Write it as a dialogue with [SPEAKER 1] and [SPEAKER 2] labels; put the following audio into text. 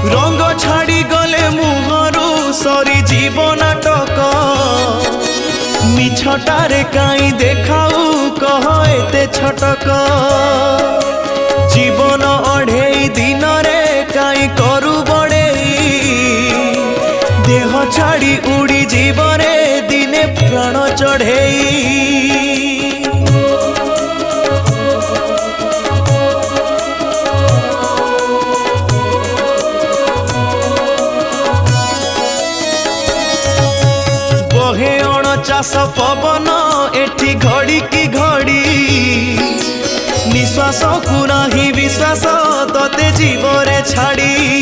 [SPEAKER 1] रंग छाड़ी गले मुहरु सरी जीव नाटक मिछटारे काई देखाऊ कह एते छटक जीवन अढ़ेई दिन रे काई करू बड़ेई देह छाड़ी उड़ी जीवरे दिने प्राण चढ़ेई बहे अणचाष पवन एठी घड़ी की घड़ी निश्वास को नाही विश्वास तते जीवरे छाड़ी